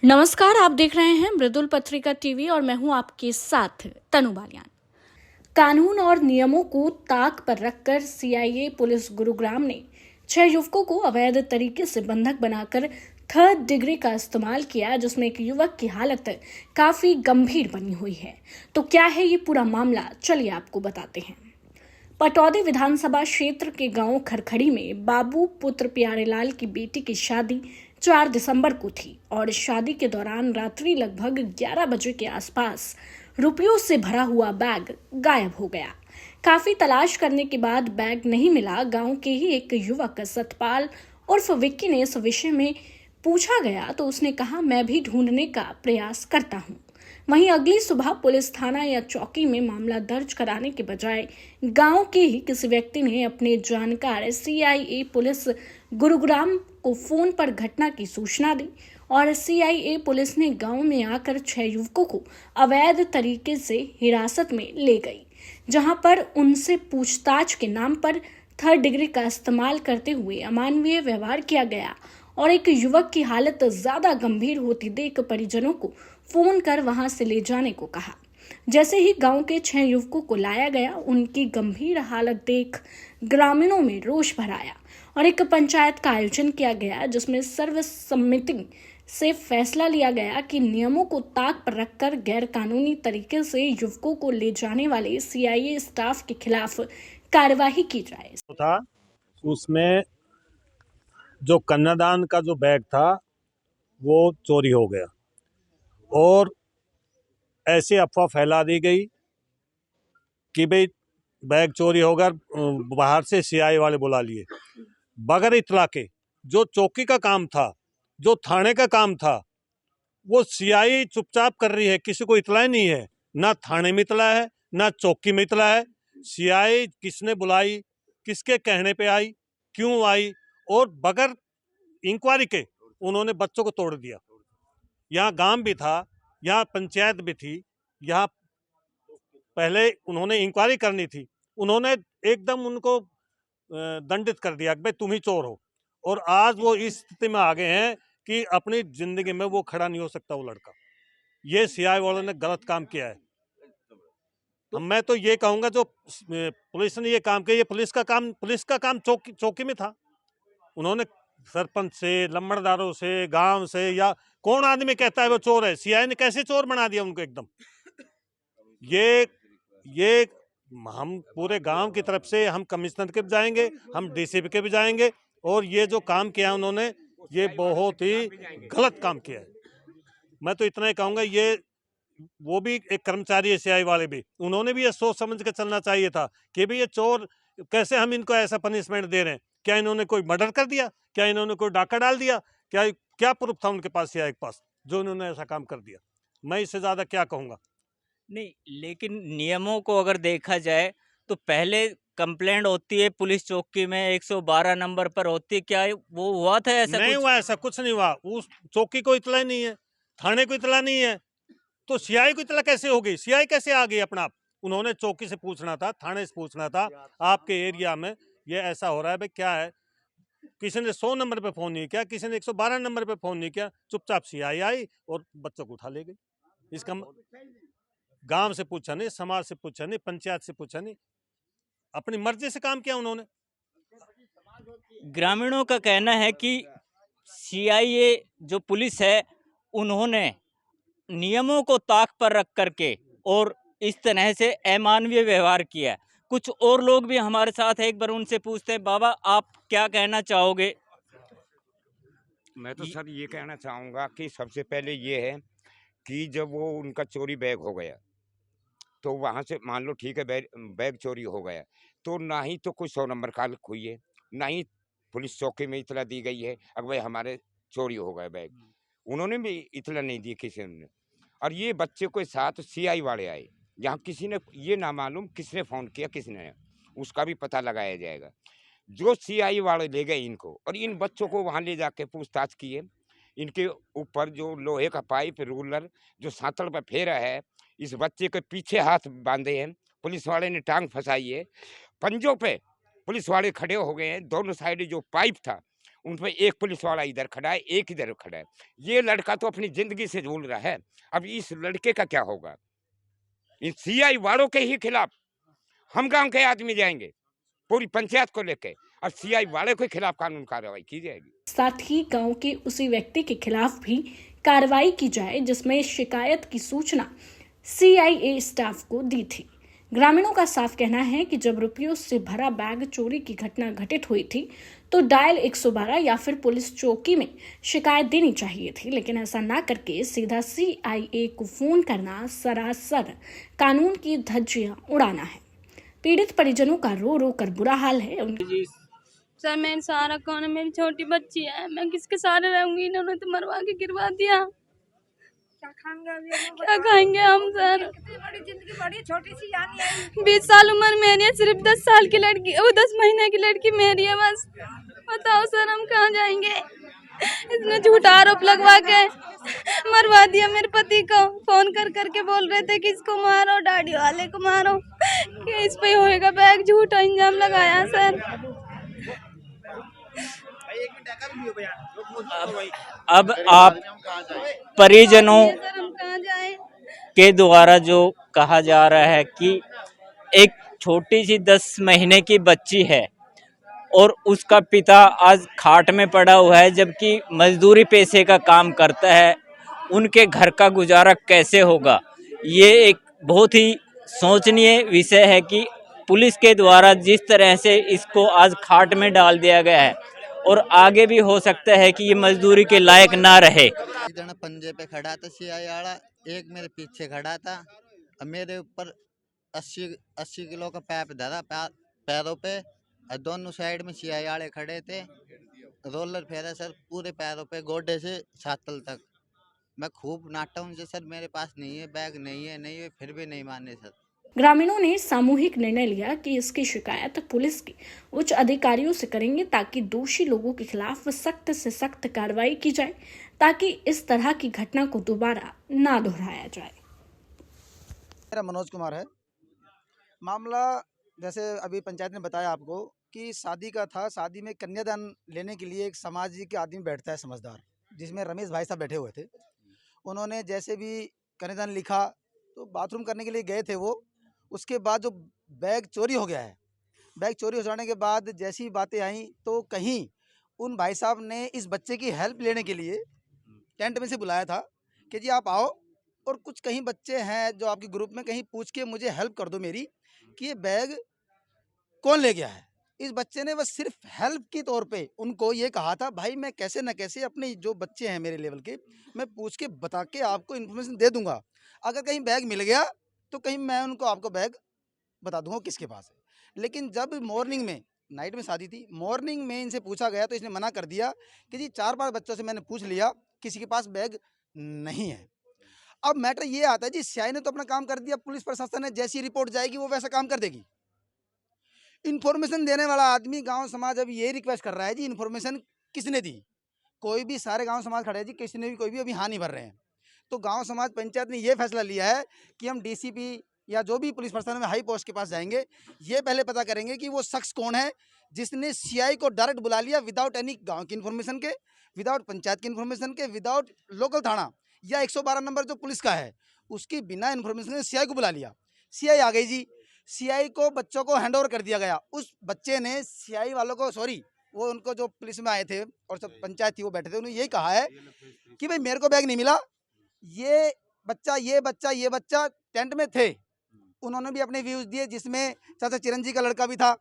नमस्कार, आप देख रहे हैं मृदुल पत्रिका टीवी और मैं हूं आपके साथ तनु बालियान। कानून और नियमों को ताक पर रखकर सीआईए पुलिस गुरुग्राम ने 6 युवकों को अवैध तरीके से बंधक बनाकर 3rd डिग्री का इस्तेमाल किया, जिसमें एक युवक की हालत काफी गंभीर बनी हुई है। तो क्या है ये पूरा मामला, चलिए आपको बताते हैं। पटौदी विधानसभा क्षेत्र के गांव खरखड़ी में बाबू पुत्र प्यारेलाल की बेटी की शादी 4 दिसंबर को थी और शादी के दौरान रात्रि लगभग 11 बजे के आसपास रुपयों से भरा हुआ बैग गायब हो गया। काफी तलाश करने के बाद बैग नहीं मिला। गांव के ही एक युवक सतपाल उर्फ विक्की ने इस विषय में पूछा गया तो उसने कहा, मैं भी ढूंढने का प्रयास करता हूं। वहीं अगली सुबह पुलिस थाना या चौकी में मामला दर्ज कराने के बजाय गांव के ही किसी व्यक्ति ने अपने जानकार सीआईए पुलिस गुरुग्राम को फोन पर घटना की सूचना दी और सीआईए पुलिस ने गांव में आकर 6 युवकों को अवैध तरीके से हिरासत में ले गई, जहां पर उनसे पूछताछ के नाम पर 3rd डिग्री का इस्तेमाल करते हुए अमानवीय व्यवहार किया गया और एक युवक की हालत ज्यादा गंभीर होती देख परिजनों को फोन कर वहां से ले जाने को कहा। जैसे ही गांव के 6 युवकों को लाया गया, उनकी गंभीर हालत देख ग्रामीणों में रोष भर आया और एक पंचायत का आयोजन किया गया, जिसमें सर्वसम्मति से फैसला लिया गया कि नियमों को ताक पर रखकर गैर कानूनी तरीके से युवकों को ले जाने वाले सीआईए स्टाफ के खिलाफ कार्यवाही की जाए। था उसमें जो कन्यादान का जो बैग था वो चोरी हो गया और ऐसी अफवाह फैला दी गई कि भाई बैग चोरी होगा, बाहर से सीआई वाले बुला लिए। बगैर इतला के जो चौकी का काम था, जो थाने का काम था, वो सीआई चुपचाप कर रही है, किसी को इतला नहीं है। ना थाने में इतला है, ना चौकी में इतला है। सीआई किसने बुलाई, किसके कहने पे आई, क्यों आई, और बगैर इंक्वायरी के उन्होंने बच्चों को तोड़ दिया। यहाँ गांव भी था, यहाँ पंचायत भी थी, यहाँ पहले उन्होंने इंक्वायरी करनी थी, उन्होंने एकदम उनको दंडित कर दिया कि भाई तुम ही चोर हो। और आज वो इस स्थिति में आ गए हैं कि अपनी जिंदगी में वो खड़ा नहीं हो सकता वो लड़का। ये सीआई वालों ने गलत काम किया है। मैं तो ये कहूंगा जो पुलिस ने ये काम किया, ये पुलिस का काम चौकी में था। उन्होंने सरपंच से, लम्बड़दारों से, गांव से, या कौन आदमी कहता है वो चोर है? सीआई ने कैसे चोर बना दिया उनको एकदम। ये हम पूरे गांव की तरफ से हम कमिश्नर के भी जाएंगे, हम डीसीपी के भी जाएंगे, और ये जो काम किया उन्होंने, ये बहुत ही गलत काम किया है। मैं तो इतना ही कहूंगा, ये वो भी एक कर्मचारी है सीआई वाले भी, उन्होंने भी ये सोच समझ के चलना चाहिए था कि भाई ये चोर कैसे हम इनको ऐसा पनिशमेंट दे रहे हैं। क्या इन्होंने कोई मर्डर कर दिया? क्या इन्होंने कोई डाका डाल दिया? क्या प्रूफ था उनके पास, सीआई के पास, जो उन्होंने ऐसा काम कर दिया? मैं इससे ज्यादा क्या कहूंगा। नहीं, लेकिन नियमों को अगर देखा जाए तो पहले कंप्लेंट होती है पुलिस चौकी में, 112 नंबर पर होती है। क्या वो हुआ था ऐसा? नहीं कुछ हुआ, ऐसा कुछ नहीं हुआ। उस चौकी को इतला नहीं है, थाने को इतला नहीं है, तो सीआई को इतला कैसे होगी? सीआई कैसे आ गई अपना आप? उन्होंने चौकी से पूछना था, थाने से पूछना था, आपके एरिया में ये ऐसा हो रहा है भाई, क्या है? किसी ने 100 नंबर पे फोन नहीं किया, किसी ने 112 नंबर पे फोन नहीं किया, चुपचाप सीआई आई और बच्चों को उठा ले गई। इसका गांव से पूछा नहीं, समाज से पूछा नहीं, पंचायत से पूछा नहीं, अपनी मर्जी से काम किया उन्होंने। ग्रामीणों का कहना है कि सीआईए जो पुलिस है, उन्होंने नियमों को ताक पर रख करके और इस तरह से अमानवीय व्यवहार किया है। कुछ और लोग भी हमारे साथ है, एक बार उनसे पूछते हैं। बाबा, आप क्या कहना चाहोगे? मैं तो सर ये कहना चाहूँगा कि सबसे पहले ये है कि जब वो उनका चोरी बैग हो गया, तो वहाँ से मान लो ठीक है, बैग चोरी हो गया, तो ना ही तो कोई 100 नंबर कॉल हुई है, ना ही पुलिस चौकी में इतला दी गई है अगर भाई हमारे चोरी हो गया बैग। उन्होंने भी इतला नहीं दी किसी ने। और ये बच्चे के साथ सीआई वाले आए, यहाँ किसी ने ये ना मालूम किसने फ़ोन किया, किसने, उसका भी पता लगाया जाएगा। जो सीआई वाले ले गए इनको और इन बच्चों को वहाँ ले जाके पूछताछ किए। इनके ऊपर जो लोहे का पाइप, रूलर जो सांतड़ पे फेरा है, इस बच्चे के पीछे हाथ बांधे हैं, पुलिस वाले ने टांग फंसाई है, पंजों पे पुलिस वाले खड़े हो गए हैं, दोनों साइड जो पाइप था उन पर एक पुलिस वाला इधर खड़ा है, एक इधर खड़ा है। ये लड़का तो अपनी जिंदगी से झूल रहा है। अब इस लड़के का क्या होगा? इन सीआई वालों के ही खिलाफ हम गांव के आदमी जाएंगे पूरी पंचायत को लेके, और सीआई वाले के खिलाफ कानून कार्रवाई की जाएगी। साथ ही गांव के उसी व्यक्ति के खिलाफ भी कार्रवाई की जाए जिसमें शिकायत की सूचना सीआईए स्टाफ को दी थी। ग्रामीणों का साफ कहना है कि जब रुपयों से भरा बैग चोरी की घटना घटित हुई थी तो डायल 112 या फिर पुलिस चौकी में शिकायत देनी चाहिए थी, लेकिन ऐसा ना करके सीधा सीआईए को फोन करना सरासर कानून की धज्जियां उड़ाना है। पीड़ित परिजनों का रो रो कर बुरा हाल है। सर मेरा सारा कौन है, मेरी छोटी बच्ची है, मैं किसके सहारे रहूंगी? इन्होंने तो मरवा के गिरवा दिया। क्या खाएंगे हम सर? बड़ी जिंदगी बड़ी छोटी सी जानी है। 20 साल उम्र मेरी है, सिर्फ 10 साल की लड़की, वो 10 महीने की लड़की मेरी है बस। बताओ सर हम कहाँ जाएंगे? इसने झूठा आरोप लगवा के मरवा दिया मेरे पति को। फोन कर करके बोल रहे थे कि इसको मारो, डैडी वाले को मारो, कि इस पे होएगा बैग। झूठा इंजाम लगाया सर। अब आप परिजनों सर हम कहाँ जाएं? के द्वारा जो कहा जा रहा है कि एक छोटी सी 10 महीने की बच्ची है और उसका पिता आज खाट में पड़ा हुआ है, जबकि मजदूरी पैसे का काम करता है, उनके घर का गुजारा कैसे होगा? ये एक बहुत ही सोचनीय विषय है कि पुलिस के द्वारा जिस तरह से इसको आज खाट में डाल दिया गया है और आगे भी हो सकता है कि ये मजदूरी के लायक ना रहे। जना पंजे पे खड़ा था सीआई वाला, एक मेरे पीछे खड़ा था और मेरे ऊपर 80 किलो का पैप धरा पैरों पे, और दोनों साइड में सीआई वाले खड़े थे। रोलर फेरा सर पूरे पैरों पे, गोडे से छातल तक। मैं खूब नाटा उनसे, सर मेरे पास नहीं है बैग, नहीं है, फिर भी नहीं माने सर। ग्रामीणों ने सामूहिक निर्णय लिया कि इसकी शिकायत पुलिस के उच्च अधिकारियों से करेंगे ताकि दोषी लोगों के खिलाफ सख्त से सख्त कार्रवाई की जाए, ताकि इस तरह की घटना को दोबारा ना दोहराया जाए। मेरा मनोज कुमार है। मामला जैसे अभी पंचायत ने बताया आपको कि शादी का था। शादी में कन्यादान लेने के लिए एक सामाजिक आदमी बैठता है समझदार, जिसमें रमेश भाई साहब बैठे हुए थे। उन्होंने जैसे भी कन्यादान लिखा तो बाथरूम करने के लिए गए थे वो। उसके बाद जो बैग चोरी हो गया है, बैग चोरी हो जाने के बाद जैसी बातें आई तो कहीं उन भाई साहब ने इस बच्चे की हेल्प लेने के लिए टेंट में से बुलाया था कि जी आप आओ, और कुछ कहीं बच्चे हैं जो आपके ग्रुप में, कहीं पूछ के मुझे हेल्प कर दो मेरी कि ये बैग कौन ले गया है। इस बच्चे ने बस सिर्फ हेल्प के तौर पे उनको ये कहा था, भाई मैं कैसे न कैसे अपने जो बच्चे हैं मेरे लेवल के, मैं पूछ के बता के आपको इन्फॉर्मेशन दे दूंगा। अगर कहीं बैग मिल गया तो कहीं मैं उनको आपको बैग बता दूंगा किसके पास है। लेकिन जब मॉर्निंग में, नाइट में शादी थी, मॉर्निंग में इनसे पूछा गया तो इसने मना कर दिया कि जी 4-5 बच्चों से मैंने पूछ लिया, किसी के पास बैग नहीं है। अब मैटर ये आता है जी, सीआई ने तो अपना काम कर दिया, पुलिस प्रशासन ने जैसी रिपोर्ट जाएगी वो वैसा काम कर देगी। इन्फॉर्मेशन देने वाला आदमी, गांव समाज अब ये रिक्वेस्ट कर रहा है जी इन्फॉर्मेशन किसने दी? कोई भी, सारे गांव समाज खड़े हैं जी, किसी ने भी कोई भी अभी हाँ नहीं भर रहे हैं। तो गांव समाज पंचायत ने ये फैसला लिया है कि हम डीसीपी या जो भी पुलिस प्रशासन में हाई पोस्ट के पास जाएंगे, ये पहले पता करेंगे कि वो शख्स कौन है जिसने सीआई को डायरेक्ट बुला लिया विदाउट एनी गांव की इन्फॉर्मेशन के, विदाउट पंचायत की इन्फॉर्मेशन के, विदाउट लोकल थाना या 112 नंबर जो पुलिस का है उसकी बिना इन्फॉर्मेशन के सीआई को बुला लिया। सीआई आ गई जी, सीआई को बच्चों को हैंड ओवर कर दिया गया। उस बच्चे ने सीआई वालों को, सॉरी वो उनको जो पुलिस में आए थे और सब पंचायत थी वो बैठे थे, उन्होंने यही कहा है कि भाई मेरे को बैग नहीं मिला, ये बच्चा टेंट में थे। उन्होंने भी अपने व्यूज दिए, जिसमें चाचा चिरंजी का लड़का भी था,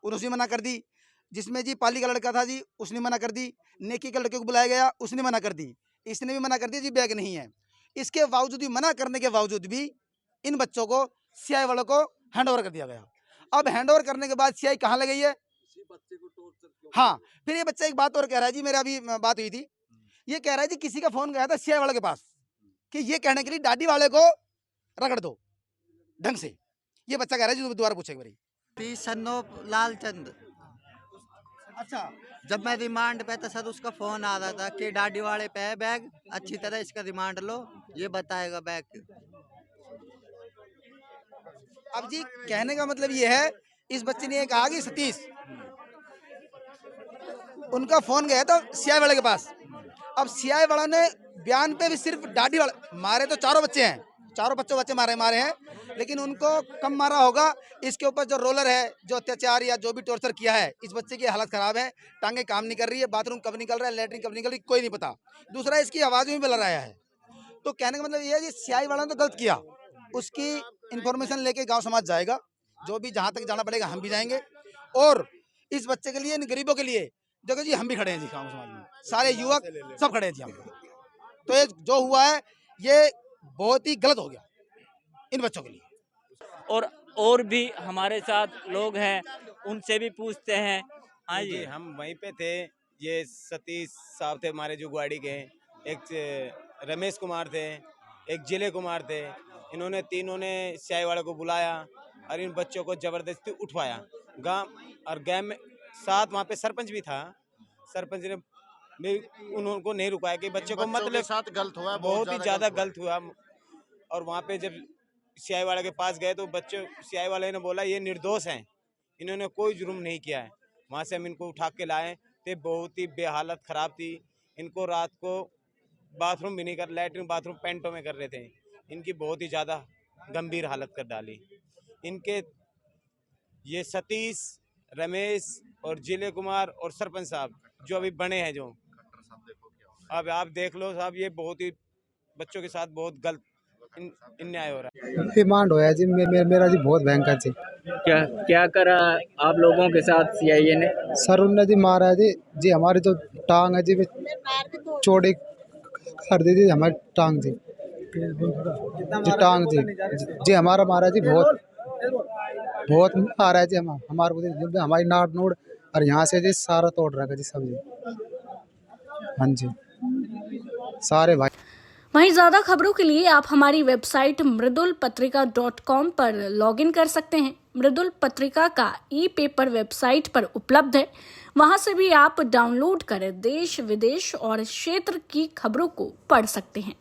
उसने मना कर दी। जिसमें जी पाली का लड़का था जी, उसने मना कर दी। नेकी के लड़के को बुलाया गया, उसने मना कर दी। इसने भी मना कर दिया जी बैग नहीं है। इसके बावजूद भी, मना करने के बावजूद भी इन बच्चों को सीआई वालों को हैंड ओवर कर दिया गया। अब हैंड ओवर करने के बाद सीआई कहाँ लग गई है? हाँ, फिर ये बच्चा एक बात और कह रहा है जी, मेरे अभी बात हुई थी, ये कह रहा है जी किसी का फोन गया था सीआई वाले के पास कि ये कहने के लिए डाडी वाले को रगड़ दो ढंग से। ये बच्चा कह रहा है जी, दोबारा पूछे एक बारी। सन्नोप लालचंद। अच्छा, जब मैं रिमांड पे था सर, उसका फोन आ रहा था कि डाडी वाले पे है बैग, अच्छी तरह इसका रिमांड लो, ये बताएगा बैग। अब जी कहने का मतलब ये है, इस बच्चे ने ये कहा कि सतीश उनका फ़ोन गया था सीआई वाले के पास। अब सीआई वाला ने बयान पे भी सिर्फ दाढ़ी वाले मारे तो चारों बच्चे हैं, चारों बच्चे मारे हैं, लेकिन उनको कम मारा होगा। इसके ऊपर जो रोलर है, जो अत्याचार या जो भी टॉर्चर किया है, इस बच्चे की हालत ख़राब है, टांगे काम नहीं कर रही है, बाथरूम कब निकल रहा है, लेटरिन कब निकल रही है, कोई नहीं पता। दूसरा, इसकी आवाज़ में भी लड़ाया है। तो कहने का मतलब ये है कि सीआई वाला ने तो गलत किया, उसकी इन्फॉर्मेशन लेके गाँव समाज जाएगा, जो भी जहाँ तक जाना पड़ेगा हम भी जाएंगे। और इस बच्चे के लिए, इन गरीबों के लिए देखो जी, हम भी खड़े हैं जी, गाँव समाज में सारे युवक सब खड़े हैं जी हम। तो ये जो हुआ है ये बहुत ही गलत हो गया इन बच्चों के लिए। और भी हमारे साथ लोग हैं, उनसे भी पूछते हैं। हाँ जी, हम वहीं पे थे। ये सतीश साहब थे हमारे जो गुवाड़ी के, एक रमेश कुमार थे, एक जिले कुमार थे। इन्होंने तीनों ने सीआई वाले को बुलाया और इन बच्चों को जबरदस्ती उठवाया गाँव में। साथ वहाँ पे सरपंच भी था। सरपंच ने भी उनको नहीं रुकाया कि बच्चे को मतलब साथ गलत हुआ, बहुत ही ज़्यादा गलत हुआ। और वहाँ पे जब सीआई वाले के पास गए तो बच्चे सीआई वाले ने बोला ये निर्दोष हैं, इन्होंने कोई जुर्म नहीं किया है। वहाँ से हम इनको उठा के लाए थे। बहुत ही बेहालत ख़राब थी। इनको रात को बाथरूम भी नहीं कर, लैट्रिन बाथरूम पेंटों में कर रहे थे। इनकी बहुत ही ज़्यादा गंभीर हालत कर डाली। इनके ये सतीश, रमेश और जिले कुमार और सरपंच साहब जो अभी बने हैं, जो अब आप देख लो साहब, ये बहुत ही बच्चों के साथ बहुत गलत अन्याय हो रहा है। डिमांड होया जी मेरा जी बहुत भयंकर जी। क्या करा आप लोगों के साथ सीआईए ने? सर उनने जी मारा जी हमारी जो टांग है जी चौड़ी कर दी थी हमारी टांग जी टांग जी हमारा मारा जी बहुत मारा है जी हमारे को हमारी नाड़ नूड़ और यहाँ से जी सारा तोड़ रखा जी सब जी। हाँ जी सारे भाई। वहीं ज़्यादा खबरों के लिए आप हमारी वेबसाइट मृदुलपत्रिका.com पर लॉगिन कर सकते हैं। मृदुल पत्रिका का ई-पेपर वेबसाइट पर उपलब्ध है, वहां से भी आप डाउनलोड कर देश विदेश और क्षेत्र की खबरों को पढ़ सकते हैं।